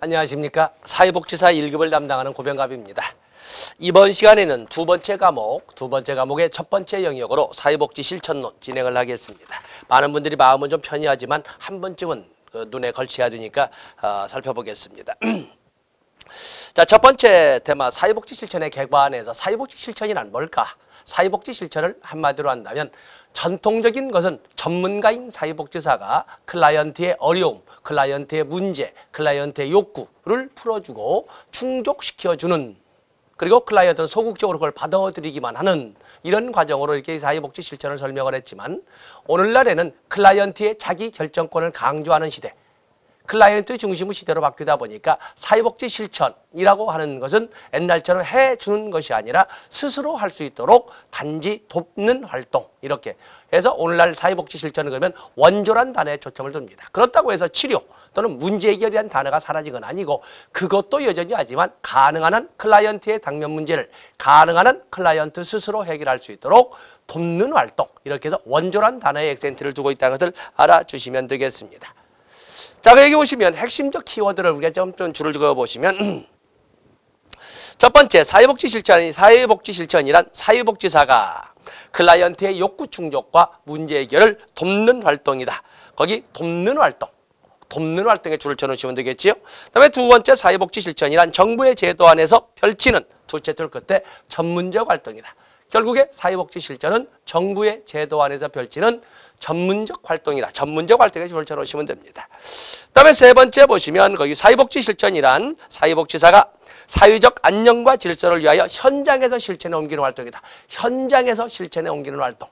안녕하십니까. 사회복지사 1급을 담당하는 고병갑입니다. 이번 시간에는 두 번째 과목의 첫 번째 영역으로 사회복지 실천론 진행을 하겠습니다. 많은 분들이 마음은 좀 편히 하지만 한 번쯤은 눈에 걸쳐야 되니까 살펴보겠습니다. 자, 첫 번째 테마 사회복지 실천의 객관에서 사회복지 실천이란 뭘까? 사회복지 실천을 한마디로 한다면 전통적인 것은 전문가인 사회복지사가 클라이언트의 어려움, 클라이언트의 문제, 클라이언트의 욕구를 풀어주고 충족시켜주는, 그리고 클라이언트는 소극적으로 그걸 받아들이기만 하는 이런 과정으로 이렇게 사회복지 실천을 설명을 했지만, 오늘날에는 클라이언트의 자기 결정권을 강조하는 시대, 클라이언트 중심의 시대로 바뀌다 보니까 사회복지 실천이라고 하는 것은 옛날처럼 해주는 것이 아니라 스스로 할 수 있도록 단지 돕는 활동, 이렇게 해서 오늘날 사회복지 실천은 그러면 원조란 단어에 초점을 둡니다. 그렇다고 해서 치료 또는 문제 해결이라는 단어가 사라진 건 아니고, 그것도 여전히 하지만 가능한 한 클라이언트의 당면 문제를 가능한 한 클라이언트 스스로 해결할 수 있도록 돕는 활동, 이렇게 해서 원조란 단어에 액센트를 두고 있다는 것을 알아주시면 되겠습니다. 자, 여기 보시면 핵심적 키워드를 우리가 좀 줄을 그어보시면 첫 번째, 사회복지 실천이란 사회복지사가 클라이언트의 욕구 충족과 문제 해결을 돕는 활동이다. 거기 돕는 활동에 줄을 쳐놓으시면 되겠지요. 그 다음에 두 번째, 사회복지 실천이란 정부의 제도 안에서 펼치는, 둘째 줄 끝에 전문적 활동이다. 결국에 사회복지 실천은 정부의 제도 안에서 펼치는 전문적 활동이다. 전문적 활동에 줄을 쳐놓으시면 됩니다. 그 다음에 세 번째 보시면 거기 사회복지 실천이란 사회복지사가 사회적 안녕과 질서를 위하여 현장에서 실천에 옮기는 활동이다. 현장에서 실천에 옮기는 활동.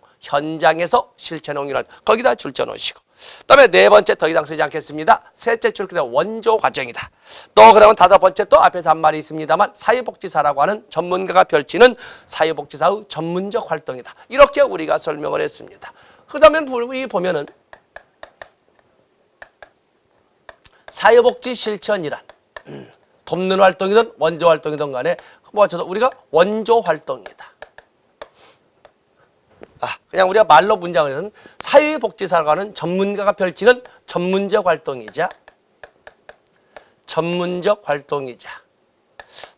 거기다 줄 쳐놓으시고. 그 다음에 네 번째 더 이상 쓰지 않겠습니다. 셋째 줄 끝에 원조 과정이다. 또 그러면 다섯 번째 또 앞에서 한 말이 있습니다만 사회복지사라고 하는 전문가가 펼치는 사회복지사의 전문적 활동이다. 이렇게 우리가 설명을 했습니다. 그 다음에 보면은 사회복지 실천이란 돕는 활동이든 원조 활동이든 간에 우리가 원조 활동이다. 그냥 우리가 말로 문장을 하는 사회복지사라고 하는 전문가가 펼치는 전문적 활동이자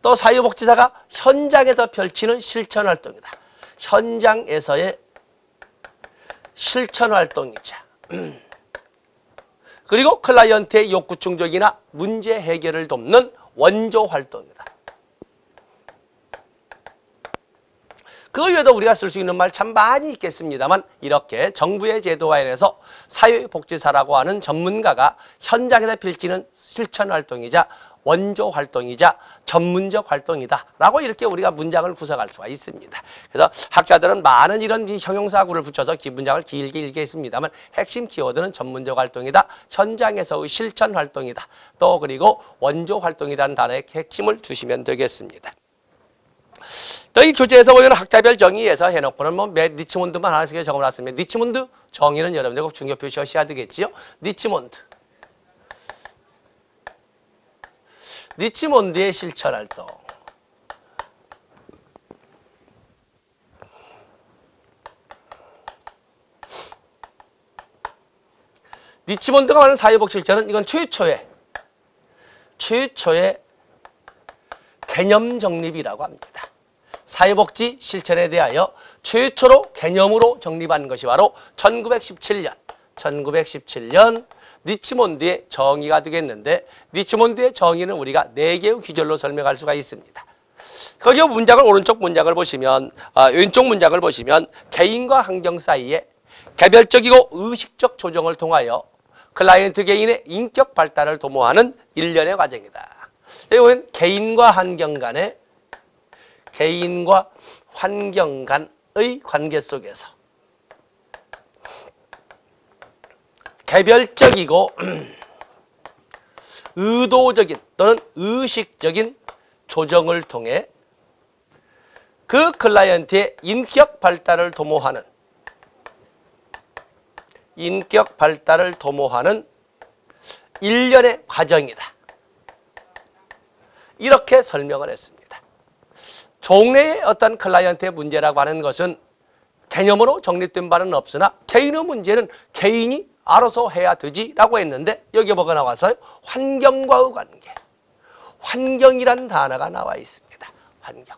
또 사회복지사가 현장에서 펼치는 실천 활동이다. 현장에서의 실천 활동이자 그리고 클라이언트의 욕구 충족이나 문제 해결을 돕는 원조 활동이다. 그 외에도 우리가 쓸 수 있는 말 참 많이 있겠습니다만, 이렇게 정부의 제도 하에서 사회복지사라고 하는 전문가가 현장에서 펼치는 실천 활동이자 원조 활동이자 전문적 활동이다 라고 이렇게 우리가 문장을 구성할 수가 있습니다. 그래서 학자들은 많은 이런 형용사구를 붙여서 문장을 길게 읽겠습니다만, 핵심 키워드는 전문적 활동이다, 현장에서의 실천 활동이다, 또 그리고 원조 활동이라는 단어에 핵심을 두시면 되겠습니다. 여기 교재에서 보면 학자별 정의에서 해놓고는 리치몬드만 하나씩 적어놨습니다. 리치몬드 정의는 여러분들 꼭 중요 표시하셔야 되겠지요. 리치몬드의 실천 활동. 리치몬드가 말하는 사회복지 실천은 이건 최초의 개념 정립이라고 합니다. 사회복지 실천에 대하여 최초로 개념으로 정립한 것이 바로 1917년 리치몬드의 정의가 되겠는데, 리치몬드의 정의는 우리가 4개의 귀절로 설명할 수가 있습니다. 거기 문장을 왼쪽 문장을 보시면 개인과 환경 사이에 개별적이고 의식적 조정을 통하여 클라이언트 개인의 인격 발달을 도모하는 일련의 과정이다. 여기 보면 개인과 환경 간의 관계 속에서 개별적이고 의도적인 또는 의식적인 조정을 통해 그 클라이언트의 인격 발달을 도모하는 일련의 과정이다. 이렇게 설명을 했습니다. 종래의 어떤 클라이언트의 문제라고 하는 것은 개념으로 정립된 바는 없으나 개인의 문제는 개인이 알아서 해야 되지라고 했는데, 여기 뭐가 나와서요? 환경과의 관계. 환경이란 단어가 나와 있습니다. 환경.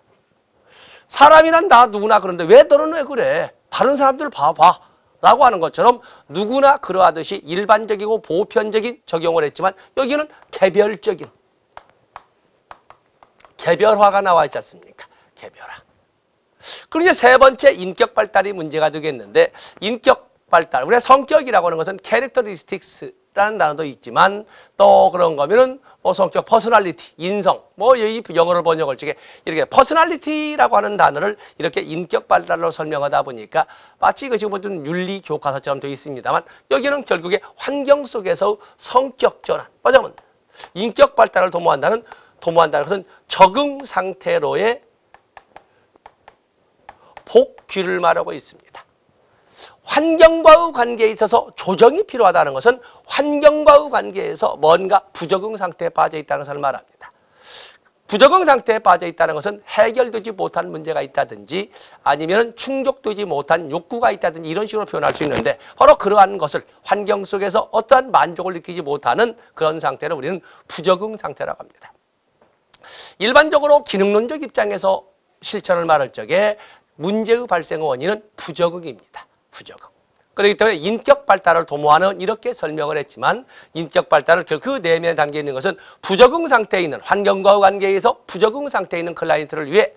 사람이란 다 누구나 그런데 왜 너는 왜 그래? 다른 사람들 봐봐. 라고 하는 것처럼 누구나 그러하듯이 일반적이고 보편적인 적용을 했지만 여기는 개별화가 나와 있지 않습니까? 개별화. 그리고 이제 세 번째 인격 발달이 문제가 되겠는데 인격 발달. 우리가 성격이라고 하는 것은 characteristics라는 단어도 있지만 또 그런 거면은 뭐 성격, 퍼스널리티, 인성, 뭐 이 영어를 번역할 적에 이렇게 퍼스널리티라고 하는 단어를 이렇게 인격 발달로 설명하다 보니까 마치 이것이 좀 윤리 교과서처럼 되어 있습니다만 여기는 결국에 환경 속에서 성격 전환. 뭐냐면 인격 발달을 도모한다는 것은 적응 상태로의 복귀를 말하고 있습니다. 환경과의 관계에 있어서 조정이 필요하다는 것은 환경과의 관계에서 뭔가 부적응 상태에 빠져 있다는 것을 말합니다. 부적응 상태에 빠져 있다는 것은 해결되지 못한 문제가 있다든지 아니면 충족되지 못한 욕구가 있다든지 이런 식으로 표현할 수 있는데 바로 그러한 것을 환경 속에서 어떠한 만족을 느끼지 못하는 그런 상태를 우리는 부적응 상태라고 합니다. 일반적으로 기능론적 입장에서 실천을 말할 적에 문제의 발생 원인은 부적응입니다. 부적응. 그렇기 때문에 인격 발달을 도모하는 이렇게 설명을 했지만 인격 발달을 그 내면에 담겨 있는 것은 부적응 상태에 있는 환경과의 관계에서 부적응 상태에 있는 클라이언트를 위해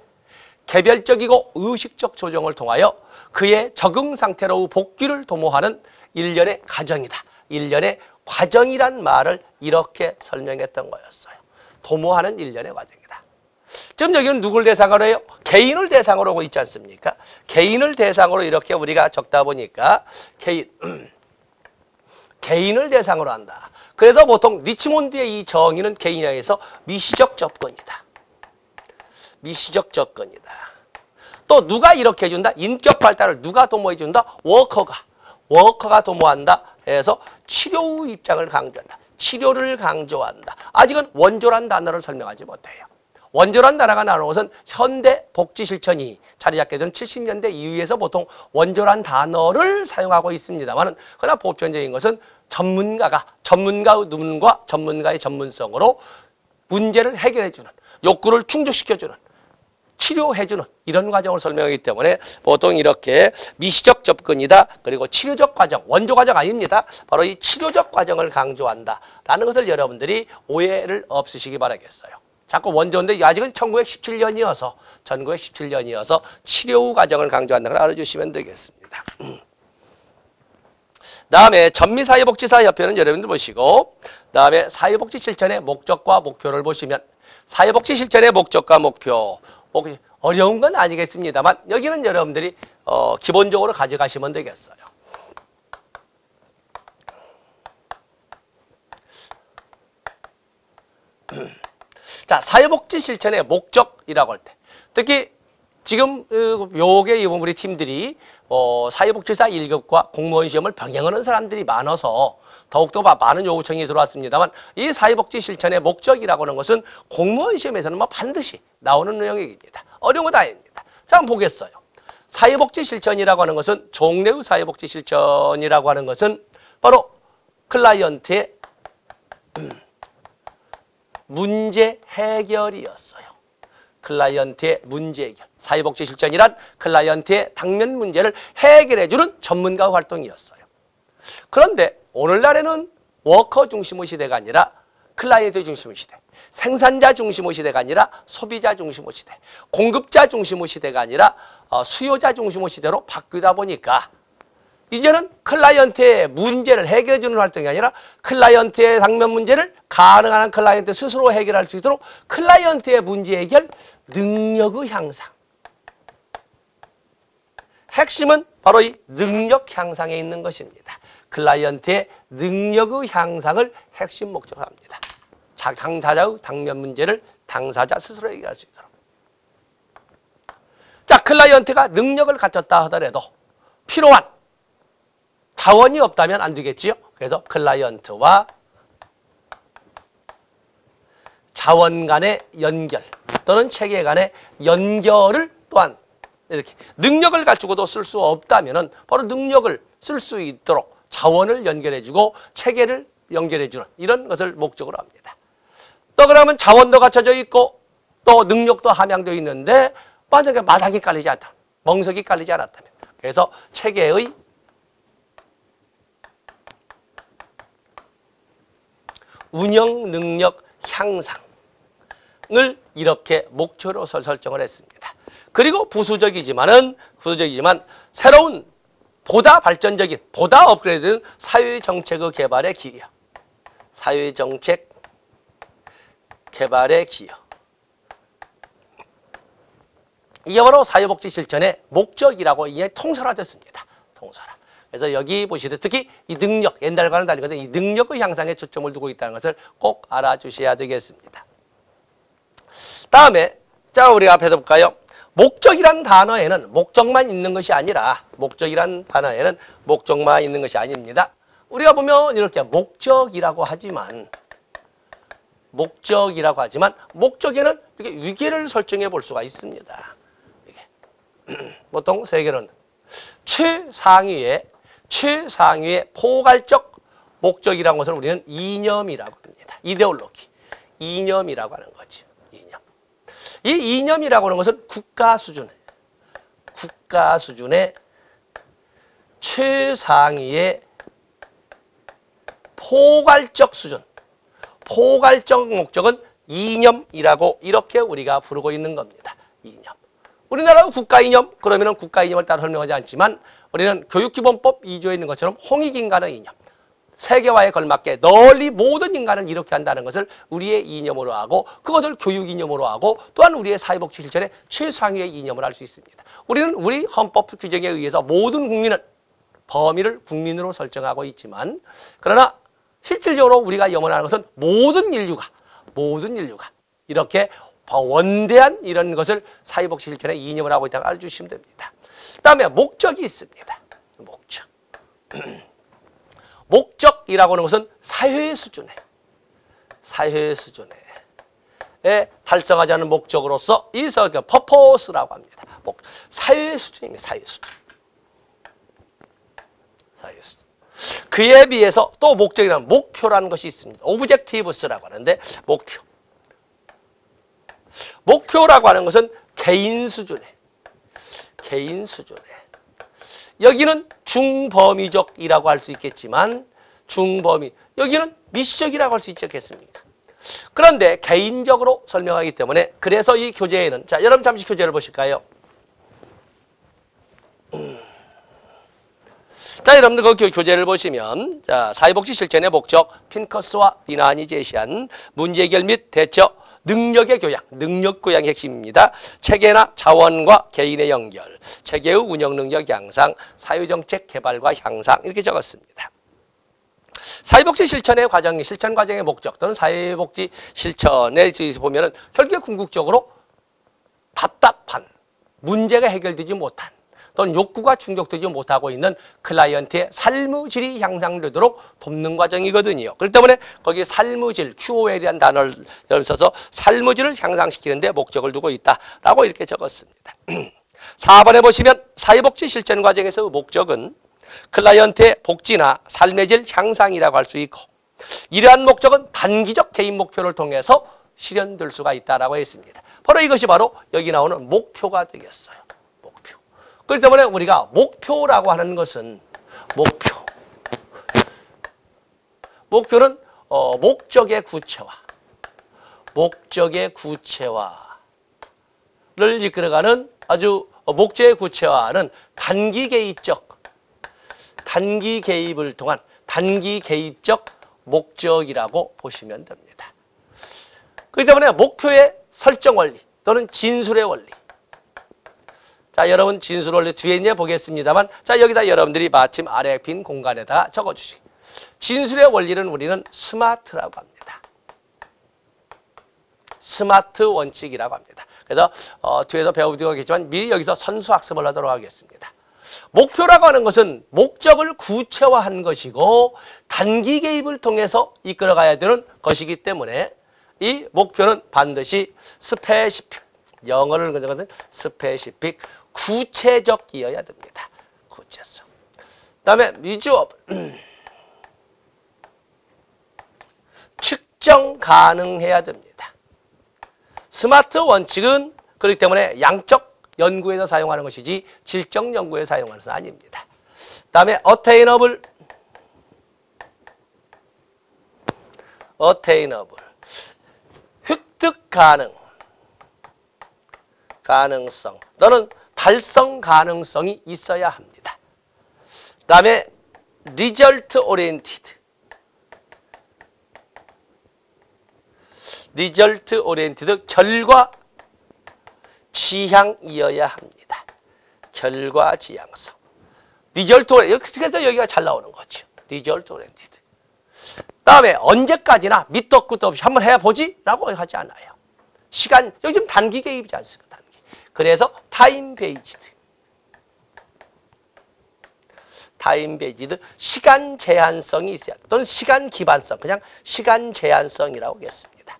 개별적이고 의식적 조정을 통하여 그의 적응 상태로 복귀를 도모하는 일련의 과정이다. 일련의 과정이란 말을 이렇게 설명했던 거였어요. 도모하는 일련의 과정이다. 지금 여기는 누굴 대상으로 해요? 개인을 대상으로 하고 있지 않습니까? 개인을 대상으로 이렇게 우리가 적다 보니까 개인을 대상으로 한다. 그래서 보통 리치몬드의 이 정의는 개인에서 미시적 접근이다. 미시적 접근이다. 또 누가 이렇게 해준다? 인격 발달을 누가 도모해준다? 워커가 도모한다. 해서 치료의 입장을 강조한다. 치료를 강조한다. 아직은 원조란 단어를 설명하지 못해요. 원조란 단어가 나오는 것은 현대 복지 실천이 자리 잡게 된 70년대 이후에서 보통 원조란 단어를 사용하고 있습니다만 그러나 보편적인 것은 전문가의 눈과 전문가의 전문성으로 문제를 해결해주는 욕구를 충족시켜주는 치료해주는 이런 과정을 설명하기 때문에 보통 이렇게 미시적 접근이다. 그리고 치료적 과정, 원조 과정 아닙니다. 바로 이 치료적 과정을 강조한다라는 것을 여러분들이 오해를 없으시기 바라겠어요. 자꾸 원조인데 아직은 1917년이어서 치료 과정을 강조한다는 걸 알아주시면 되겠습니다. 다음에 전미사회복지사협회는 여러분들 보시고 다음에 사회복지 실천의 목적과 목표를 보시면 사회복지 실천의 목적과 목표 어려운 건 아니겠습니다만 여기는 여러분들이 기본적으로 가져가시면 되겠어요. 자, 사회복지 실천의 목적이라고 할 때 특히 지금 요게 우리 팀들이 사회복지사 1급과 공무원 시험을 병행하는 사람들이 많아서 더욱더 많은 요구청이 들어왔습니다만 이 사회복지 실천의 목적이라고 하는 것은 공무원 시험에서는 반드시 나오는 영역입니다. 어려운 건 아닙니다. 자, 한번 보겠어요. 사회복지 실천이라고 하는 것은 종래의 사회복지 실천이라고 하는 것은 바로 클라이언트의 문제 해결이었어요. 클라이언트의 문제 해결. 사회복지 실천이란 클라이언트의 당면 문제를 해결해주는 전문가 활동이었어요. 그런데 오늘날에는 워커 중심의 시대가 아니라 클라이언트 중심의 시대, 생산자 중심의 시대가 아니라 소비자 중심의 시대, 공급자 중심의 시대가 아니라 수요자 중심의 시대로 바뀌다 보니까 이제는 클라이언트의 문제를 해결해주는 활동이 아니라 클라이언트의 당면 문제를 가능한 한 클라이언트 스스로 해결할 수 있도록 클라이언트의 문제 해결 능력의 향상. 핵심은 바로 이 능력 향상에 있는 것입니다. 클라이언트의 능력의 향상을 핵심 목적으로 합니다. 당사자의 당면 문제를 당사자 스스로 해결할 수 있도록. 자, 클라이언트가 능력을 갖췄다 하더라도 필요한 자원이 없다면 안 되겠지요. 그래서 클라이언트와 자원 간의 연결 또는 체계 간의 연결을 또한 이렇게 능력을 갖추고도 쓸 수 없다면 바로 능력을 쓸 수 있도록 자원을 연결해주고 체계를 연결해주는 이런 것을 목적으로 합니다. 또 그러면 자원도 갖춰져 있고 또 능력도 함양되어 있는데 만약에 마당이 깔리지 않다. 멍석이 깔리지 않았다면. 그래서 체계의 운영 능력 향상을 이렇게 목표로 설정을 했습니다. 그리고 부수적이지만 새로운 보다 발전적인, 보다 업그레이드된 사회정책의 개발에 기여. 사회정책 개발에 기여. 이게 바로 사회복지 실천의 목적이라고 이게 통설화됐습니다. 통설화. 그래서 여기 보시듯 특히 이 능력, 옛날과는 다르거든요. 이 능력의 향상에 초점을 두고 있다는 것을 꼭 알아주셔야 되겠습니다. 다음에 자 우리 앞에 볼까요? 목적이란 단어에는 목적만 있는 것이 아니라 목적이란 단어에는 목적만 있는 것이 아닙니다. 우리가 보면 이렇게 목적이라고 하지만 목적에는 이렇게 위계를 설정해 볼 수가 있습니다. 보통 세계는 최상위의 포괄적 목적이라는 것을 우리는 이념이라고 합니다. 이데올로기, 이념이라고 하는 거죠. 이념. 이 이념이라고 하는 것은 국가 수준의 최상위의 포괄적 수준, 포괄적 목적은 이념이라고 이렇게 우리가 부르고 있는 겁니다. 이념. 우리나라의 국가 이념, 그러면은 국가 이념을 따로 설명하지 않지만 우리는 교육기본법 2조에 있는 것처럼 홍익인간의 이념, 세계화에 걸맞게 널리 모든 인간을 이렇게 한다는 것을 우리의 이념으로 하고 그것을 교육 이념으로 하고 또한 우리의 사회복지 실천의 최상위의 이념을 할 수 있습니다. 우리는 우리 헌법 규정에 의해서 모든 국민은 범위를 국민으로 설정하고 있지만 그러나 실질적으로 우리가 염원하는 것은 모든 인류가 이렇게 원대한 이런 것을 사회복지 실천의 이념을 하고 있다고 알아주시면 됩니다. 다음에 목적이 있습니다. 목적이라고 하는 것은 사회 수준에 달성하지 않은 목적으로서 이서 퍼포스라고 합니다. 사회 수준입니다. 사회 수준. 그에 비해서 또 목적이라는 목표라는 것이 있습니다. 오브젝티브스라고 하는데 목표라고 하는 것은 개인 수준에 여기는 중범위적이라고 할 수 있겠지만 여기는 미시적이라고 할 수 있지 않겠습니까? 그런데 개인적으로 설명하기 때문에 그래서 이 교재에는 자 여러분 잠시 교재를 보실까요? 자 여러분들 그 교재를 보시면 자 사회복지 실천의 목적 핀커스와 비난이 제시한 문제 해결 및 대처 능력의 교양, 능력 교양의 핵심입니다. 체계나 자원과 개인의 연결, 체계의 운영 능력 향상, 사회정책 개발과 향상 이렇게 적었습니다. 사회복지 실천의 실천 과정의 목적 또는 사회복지 실천에 보면은 결국에 궁극적으로 답답한 문제가 해결되지 못한 또는 욕구가 충족되지 못하고 있는 클라이언트의 삶의 질이 향상되도록 돕는 과정이거든요. 그렇기 때문에 거기에 삶의 질, QOL이라는 단어를 써서 삶의 질을 향상시키는 데 목적을 두고 있다라고 이렇게 적었습니다. 4번에 보시면 사회복지 실천 과정에서의 목적은 클라이언트의 복지나 삶의 질 향상이라고 할 수 있고 이러한 목적은 단기적 개인 목표를 통해서 실현될 수가 있다라고 했습니다. 바로 이것이 바로 여기 나오는 목표가 되겠어요. 그렇기 때문에 우리가 목표라고 하는 것은 목표는 목적의 구체화를 이끌어가는 아주 목적의 구체화는 단기 개입을 통한 단기 개입적 목적이라고 보시면 됩니다. 그렇기 때문에 목표의 설정 원리 또는 진술의 원리 자, 여러분 진술 원리 뒤에 있냐 보겠습니다만 자, 여기다 여러분들이 마침 아래 빈 공간에다가 적어주시기. 진술의 원리는 우리는 스마트라고 합니다. 스마트 원칙이라고 합니다. 그래서 뒤에서 배우기도 하겠지만 미리 여기서 선수학습을 하도록 하겠습니다. 목표라고 하는 것은 목적을 구체화한 것이고 단기 개입을 통해서 이끌어가야 되는 것이기 때문에 이 목표는 반드시 스페시픽 영어를 그러거든 스페시픽 구체적이어야 됩니다. 구체성. 그다음에 미주업 측정 가능해야 됩니다. 스마트 원칙은 그렇기 때문에 양적 연구에서 사용하는 것이지 질적 연구에 사용하는 것은 아닙니다. 그 다음에 attainable, 획득 가능성 또는 달성 가능성이 있어야 합니다. 그 다음에 result oriented, 결과 지향이어야 합니다. 결과 지향성. 그래서 여기가 잘 나오는 거죠. result oriented. 다음에 언제까지나 밑도 끝도 없이 한번 해보지? 라고 하지 않아요. 시간, 여기 좀 단기 개입이지 않습니까? 단기. 그래서 time based, 시간 제한성이 있어야 돼. 또는 시간 기반성, 그냥 시간 제한성이라고 하겠습니다.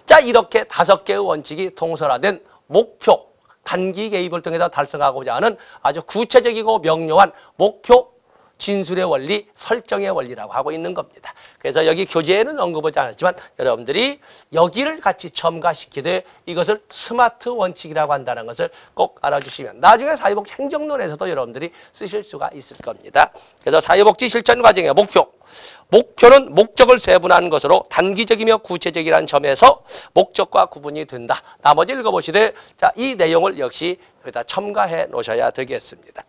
자, 이렇게 5개의 원칙이 통솔화된 목표, 단기 개입을 통해서 달성하고자 하는 아주 구체적이고 명료한 목표 진술의 원리, 설정의 원리라고 하고 있는 겁니다. 그래서 여기 교재에는 언급하지 않았지만 여러분들이 여기를 같이 첨가시키되 이것을 스마트 원칙이라고 한다는 것을 꼭 알아주시면 나중에 사회복지 행정론에서도 여러분들이 쓰실 수가 있을 겁니다. 그래서 사회복지 실천 과정의 목표는 목적을 세분화한 것으로 단기적이며 구체적이라는 점에서 목적과 구분이 된다. 나머지 읽어보시되 자, 이 내용을 역시 여기다 첨가해 놓으셔야 되겠습니다.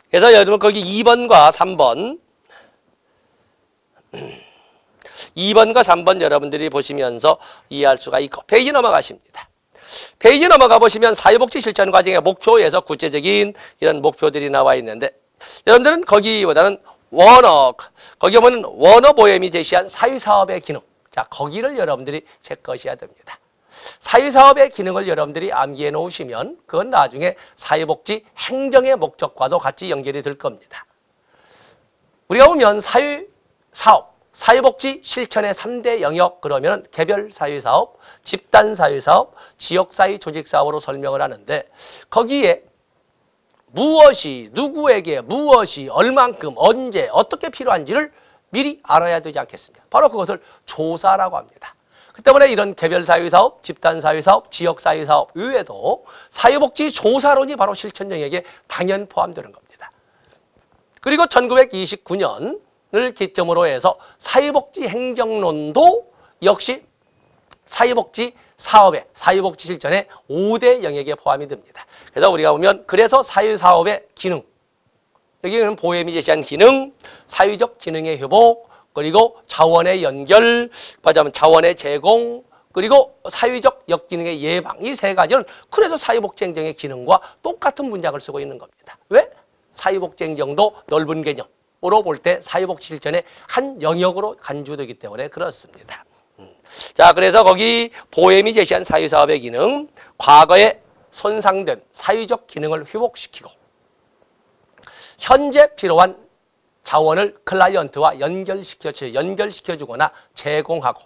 그래서 여러분 거기 2번과 3번 여러분들이 보시면서 이해할 수가 있고 페이지 넘어가십니다. 페이지 넘어가 보시면 사회복지 실천 과정의 목표에서 구체적인 이런 목표들이 나와 있는데 여러분들은 거기보다는 거기 보면 워너보엠이 제시한 사회사업의 기능, 자 거기를 여러분들이 체크하셔야 됩니다. 사회사업의 기능을 여러분들이 암기해 놓으시면 그건 나중에 사회복지 행정의 목적과도 같이 연결이 될 겁니다. 우리가 보면 사회사업, 사회복지 실천의 3대 영역 그러면 개별 사회사업, 집단 사회사업, 지역사회 조직사업으로 설명을 하는데 거기에 무엇이 누구에게 무엇이 얼만큼 언제 어떻게 필요한지를 미리 알아야 되지 않겠습니까? 바로 그것을 조사라고 합니다. 그 때문에 이런 개별사회사업, 집단사회사업, 지역사회사업 외에도 사회복지 조사론이 바로 실천 영역에 당연 포함되는 겁니다. 그리고 1929년을 기점으로 해서 사회복지 행정론도 역시 사회복지 사업의, 사회복지 실천의 5대 영역에 포함이 됩니다. 그래서 우리가 보면 그래서 사회사업의 기능, 여기는 보엠이 제시한 기능, 사회적 기능의 회복, 그리고 자원의 연결, 말하자면 자원의 제공, 그리고 사회적 역기능의 예방, 이 세 가지는 그래서 사회복지 행정의 기능과 똑같은 문장을 쓰고 있는 겁니다. 왜? 사회복지 행정도 넓은 개념으로 볼 때 사회복지 실천의 한 영역으로 간주되기 때문에 그렇습니다. 자, 그래서 거기 보엠이 제시한 사회사업의 기능, 과거에 손상된 사회적 기능을 회복시키고 현재 필요한 자원을 클라이언트와 연결시켜주거나 제공하고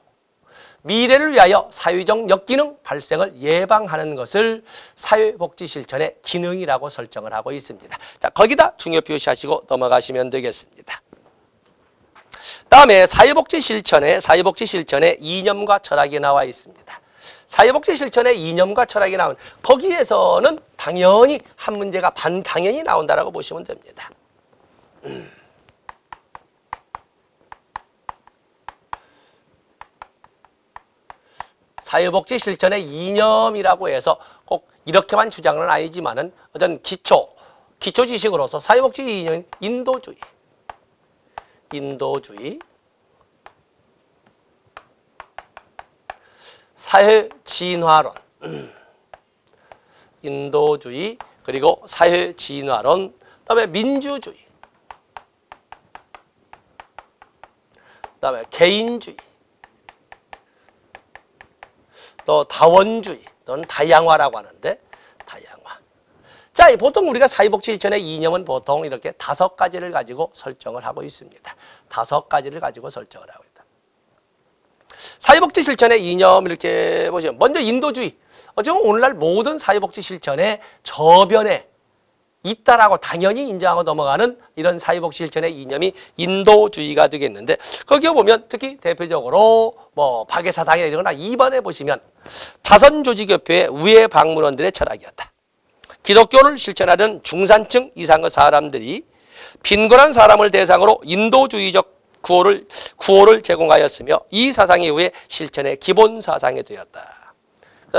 미래를 위하여 사회적 역기능 발생을 예방하는 것을 사회복지 실천의 기능이라고 설정을 하고 있습니다. 자, 거기다 중요 표시하시고 넘어가시면 되겠습니다. 다음에 사회복지 실천의 이념과 철학이 나와 있습니다. 사회복지 실천의 이념과 철학이 나온 거기에서는 당연히 한 문제가 당연히 나온다라고 보시면 됩니다. 사회복지 실천의 이념이라고 해서 꼭 이렇게만 주장은 아니지만은 어떤 기초 지식으로서 사회복지 이념은 인도주의, 사회진화론, 인도주의, 그리고 사회진화론, 그다음에 민주주의, 그다음에 개인주의, 또 다원주의 또는 다양화라고 하는데 다양화. 자, 보통 우리가 사회복지 실천의 이념은 보통 이렇게 5가지를 가지고 설정을 하고 있습니다. 5가지를 가지고 설정을 하고 있다. 사회복지 실천의 이념 이렇게 보시면 먼저 인도주의. 어쩌면 오늘날 모든 사회복지 실천의 저변에 있다라고 당연히 인정하고 넘어가는 이런 사회복지 실천의 이념이 인도주의가 되겠는데, 거기에 보면 특히 대표적으로 뭐 박애사당이나 이런 거나 2번에 보시면 자선조직협회의 우회 방문원들의 철학이었다. 기독교를 실천하는 중산층 이상의 사람들이 빈곤한 사람을 대상으로 인도주의적 구호를 제공하였으며 이 사상 이후에 실천의 기본 사상이 되었다.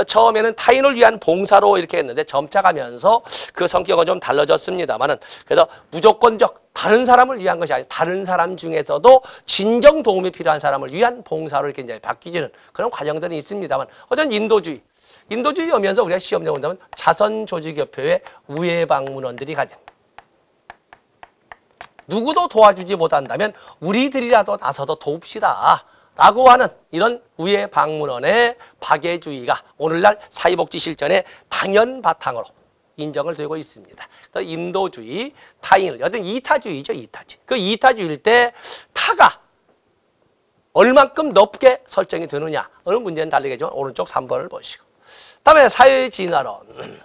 처음에는 타인을 위한 봉사로 이렇게 했는데 점차 가면서 그 성격은 좀 달라졌습니다만은, 그래서 무조건적 다른 사람을 위한 것이 아니라 다른 사람 중에서도 진정 도움이 필요한 사람을 위한 봉사로 이렇게 이제 바뀌지는 그런 과정들이 있습니다만, 어쨌든 인도주의 오면서 우리가 시험에 본다면 자선조직협회의 우회방문원들이 가진, 누구도 도와주지 못한다면 우리들이라도 나서서 도웁시다 라고 하는 이런 우회방문원의 박애주의가 오늘날 사회복지 실천의 당연 바탕으로 인정을 되고 있습니다. 인도주의, 타인을, 어떤 이타주의죠, 이타주의. 그 이타주의일 때 타가 얼만큼 높게 설정이 되느냐, 어느 문제는 다르겠지만 오른쪽 3번을 보시고. 다음에 사회진화론.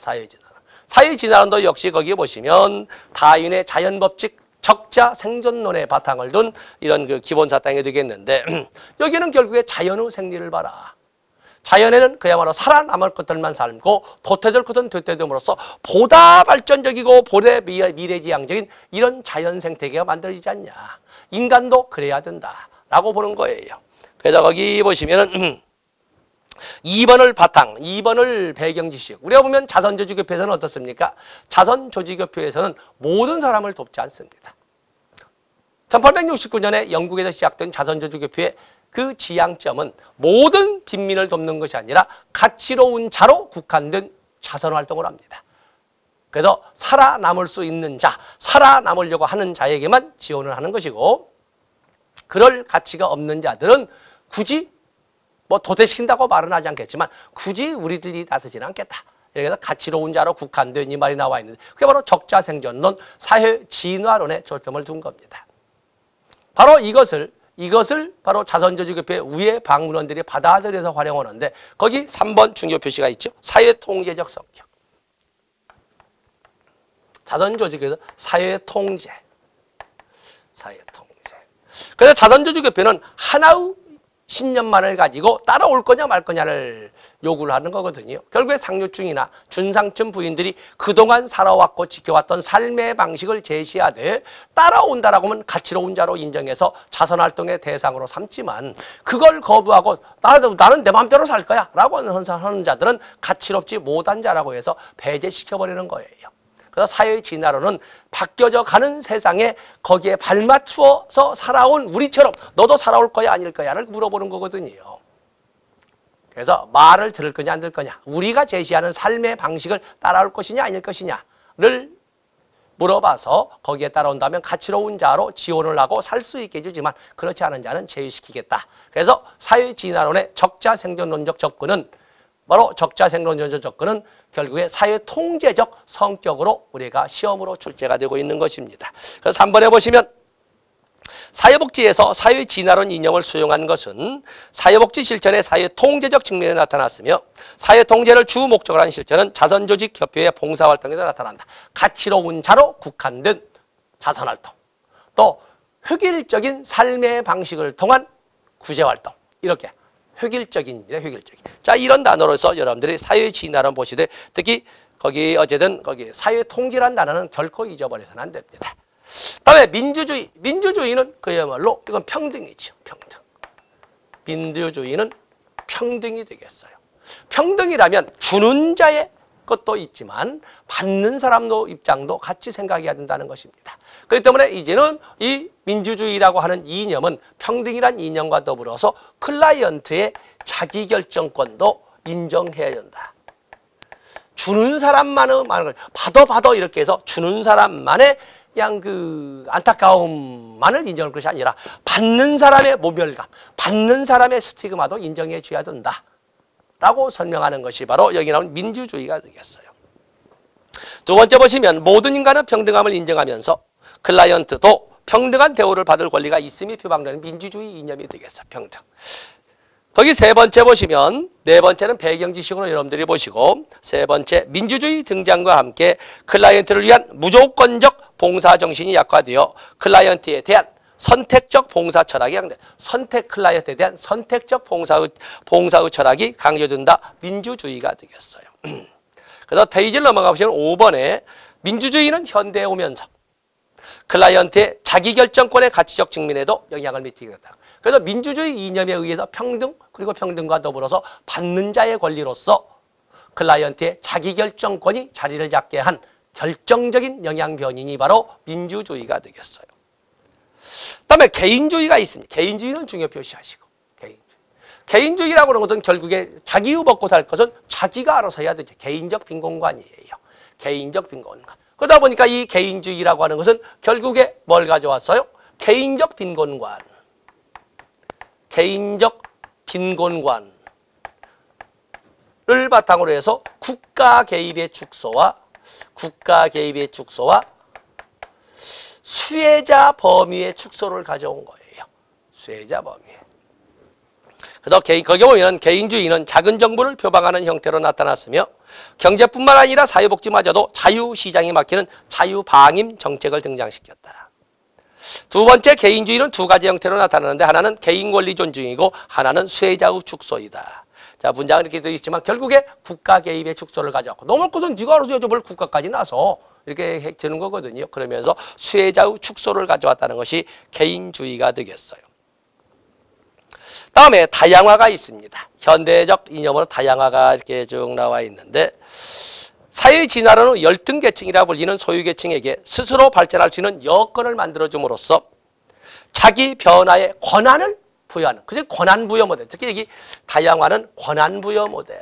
사회진화론도 역시 거기에 보시면 타인의 자연법칙, 적자 생존론에 바탕을 둔 이런 그 기본 사상이 되겠는데, 여기는 결국에 자연의 생리를 봐라. 자연에는 그야말로 살아남을 것들만 삶고 도태될 것은 도태됨으로써 보다 발전적이고 보다 미래지향적인 이런 자연 생태계가 만들어지지 않냐. 인간도 그래야 된다라고 보는 거예요. 그래서 거기 보시면은 2번을 배경지식. 우리가 보면 자선조직협회에서는 어떻습니까? 자선조직협회에서는 모든 사람을 돕지 않습니다. 1869년에 영국에서 시작된 자선조직협회의 그 지향점은 모든 빈민을 돕는 것이 아니라 가치로운 자로 국한된 자선활동을 합니다. 그래서 살아남을 수 있는 자, 살아남으려고 하는 자에게만 지원을 하는 것이고, 그럴 가치가 없는 자들은 굳이 뭐 도태시킨다고 말은 하지 않겠지만 굳이 우리들이 나서지는 않겠다. 그래서 가치로운 자로 국한된 이 말이 나와 있는데, 그게 바로 적자생존론, 사회진화론에 초점을 둔 겁니다. 바로 이것을 바로 자선조직협회 우회방문원들이 받아들여서 활용하는데, 거기 3번 중요 표시가 있죠. 사회통제적 성격. 자선조직에서 사회통제. 그래서 자선조직협회는 하나의 신념만을 가지고 따라올 거냐 말 거냐를 요구를 하는 거거든요. 결국에 상류층이나 중상층 부인들이 그동안 살아왔고 지켜왔던 삶의 방식을 제시하되 따라온다라고 하면 가치로운 자로 인정해서 자선활동의 대상으로 삼지만, 그걸 거부하고 나는 내 마음대로 살 거야 라고 하는 자들은 가치롭지 못한 자라고 해서 배제시켜버리는 거예요. 그래서 사회진화론은 바뀌어져 가는 세상에 거기에 발맞추어서 살아온 우리처럼 너도 살아올 거야 아닐 거야를 물어보는 거거든요. 그래서 말을 들을 거냐 안 들을 거냐, 우리가 제시하는 삶의 방식을 따라올 것이냐 아닐 것이냐를 물어봐서 거기에 따라온다면 가치로운 자로 지원을 하고 살 수 있게 해주지만, 그렇지 않은 자는 제외시키겠다. 그래서 사회진화론의 적자생존론적 접근은, 바로 적자생존론적 접근은 결국에 사회통제적 성격으로 우리가 시험으로 출제가 되고 있는 것입니다. 그래서 3번에 보시면 사회복지에서 사회진화론 이념을 수용한 것은 사회복지 실천의 사회통제적 측면에 나타났으며, 사회통제를 주 목적으로 한 실천은 자선조직협회의 봉사활동에서 나타난다. 가치로운 자로 국한된 자선활동, 또 획일적인 삶의 방식을 통한 구제활동, 이렇게 획일적입니다. 획일적인. 자, 이런 단어로서 여러분들이 사회진화론 보시되, 특히 거기 어쨌든 거기 사회통제란 단어는 결코 잊어버려서는 안 됩니다. 다음에 민주주의. 민주주의는 그야말로 이건 평등이죠. 평등. 민주주의는 평등이 되겠어요. 평등이라면 주는 자의 것도 있지만 받는 사람도 입장도 같이 생각해야 된다는 것입니다. 그렇기 때문에 이제는 이 민주주의라고 하는 이념은 평등이란 이념과 더불어서 클라이언트의 자기결정권도 인정해야 된다. 주는 사람만의 받아 이렇게 해서 주는 사람만의 그냥 그 안타까움만을 인정할 것이 아니라 받는 사람의 모멸감, 받는 사람의 스티그마도 인정해 줘야 된다 라고 설명하는 것이 바로 여기 나온 민주주의가 되겠어요. 두 번째 보시면 모든 인간은 평등함을 인정하면서 클라이언트도 평등한 대우를 받을 권리가 있음이 표방되는 민주주의 이념이 되겠어요. 평등. 거기 세 번째 보시면 네 번째는 배경 지식으로 여러분들이 보시고 세 번째 민주주의 등장과 함께 클라이언트를 위한 무조건적 봉사 정신이 약화되어 클라이언트에 대한 선택적 봉사 철학이 클라이언트에 대한 선택적 봉사의 철학이 강조된다. 민주주의가 되겠어요. 그래서 페이지를 넘어가 보시면 5번에 민주주의는 현대에 오면서 클라이언트의 자기결정권의 가치적 측면에도 영향을 미치겠다. 그래서 민주주의 이념에 의해서 평등 그리고 평등과 더불어서 받는 자의 권리로서 클라이언트의 자기결정권이 자리를 잡게 한 결정적인 영향 변인이 바로 민주주의가 되겠어요. 그다음에 개인주의가 있습니다. 개인주의는 중요 표시하시고 개인주의라고 하는 것은 결국에 자기의 먹고 살 것은 자기가 알아서 해야 되죠. 개인적 빈곤관이에요. 개인적 빈곤관. 그러다 보니까 이 개인주의라고 하는 것은 결국에 뭘 가져왔어요? 개인적 빈곤관. 개인적 빈곤관을 바탕으로 해서 국가 개입의 축소와 수혜자 범위의 축소를 가져온 거예요. 수혜자 범위. 그래서 거기 보면 개인주의는 작은 정부를 표방하는 형태로 나타났으며 경제뿐만 아니라 사회복지마저도 자유시장이 막히는 자유방임 정책을 등장시켰다. 두 번째 개인주의는 두 가지 형태로 나타나는데 하나는 개인권리 존중이고 하나는 수혜자의 축소이다. 자, 문장은 이렇게 되어 있지만 결국에 국가 개입의 축소를 가져왔고 넘을 것은 네가 알아서 해줘 뭘 국가까지 나서 이렇게 되는 거거든요. 그러면서 수혜자의 축소를 가져왔다는 것이 개인주의가 되겠어요. 다음에 다양화가 있습니다. 현대적 이념으로 다양화가 이렇게 쭉 나와 있는데 사회 진화론은 열등계층이라 불리는 소유계층에게 스스로 발전할 수 있는 여건을 만들어줌으로써 자기 변화의 권한을 부여하는 그래서 권한부여 모델. 특히 여기 다양화는 권한부여 모델.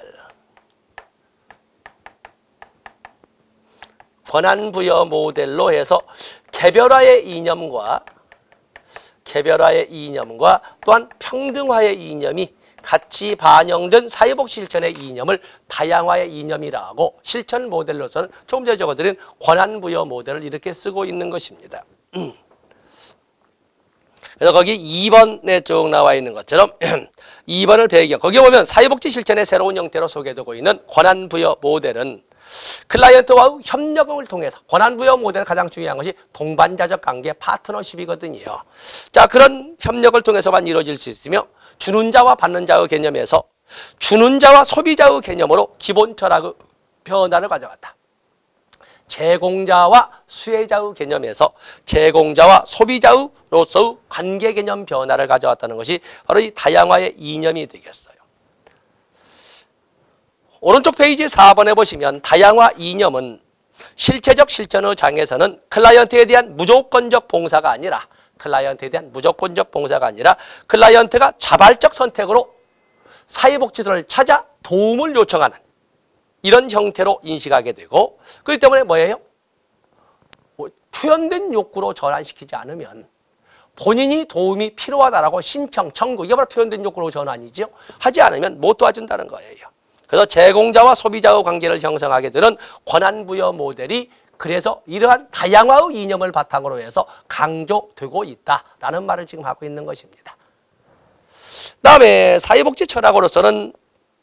권한부여 모델로 해서 개별화의 이념과 또한 평등화의 이념이 같이 반영된 사회복 실천의 이념을 다양화의 이념이라고 실천 모델로서는 조금 전에 적어드린 권한부여 모델을 이렇게 쓰고 있는 것입니다. 그래서 거기 2번에 쭉 나와 있는 것처럼 2번을 배경 거기 보면 사회복지 실천의 새로운 형태로 소개되고 있는 권한부여 모델은 클라이언트와의 협력을 통해서 권한부여 모델의 가장 중요한 것이 동반자적 관계 파트너십이거든요. 자, 그런 협력을 통해서만 이루어질 수 있으며 주는 자와 받는 자의 개념에서 주는 자와 소비자의 개념으로 기본 철학의 변화를 가져왔다. 제공자와 수혜자의 개념에서 제공자와 소비자로서의 관계 개념 변화를 가져왔다는 것이 바로 이 다양화의 이념이 되겠어요. 오른쪽 페이지 4번에 보시면 다양화 이념은 실체적 실천의 장에서는 클라이언트에 대한 무조건적 봉사가 아니라 클라이언트가 자발적 선택으로 사회복지소를 찾아 도움을 요청하는 이런 형태로 인식하게 되고 그렇기 때문에 뭐예요? 표현된 욕구로 전환시키지 않으면 본인이 도움이 필요하다라고 신청, 청구 이게 바로 표현된 욕구로 전환이죠. 하지 않으면 못 도와준다는 거예요. 그래서 제공자와 소비자의 관계를 형성하게 되는 권한부여 모델이 그래서 이러한 다양화의 이념을 바탕으로 해서 강조되고 있다라는 말을 지금 하고 있는 것입니다. 다음에 사회복지 철학으로서는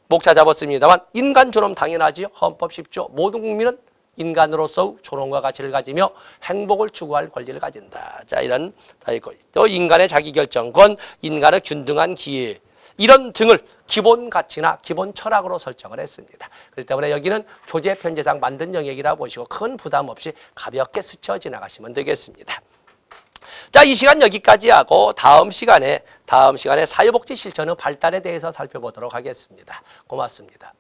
목차 잡았습니다만 인간 존엄 당연하지요. 헌법 10조 모든 국민은 인간으로서 존엄과 가치를 가지며 행복을 추구할 권리를 가진다. 자, 이런 또 인간의 자기결정권, 인간의 균등한 기회 이런 등을 기본 가치나 기본 철학으로 설정을 했습니다. 그렇기 때문에 여기는 교재 편제상 만든 영역이라 보시고 큰 부담 없이 가볍게 스쳐 지나가시면 되겠습니다. 자, 이 시간 여기까지 하고 다음 시간에 사회복지 실천의 발달에 대해서 살펴보도록 하겠습니다. 고맙습니다.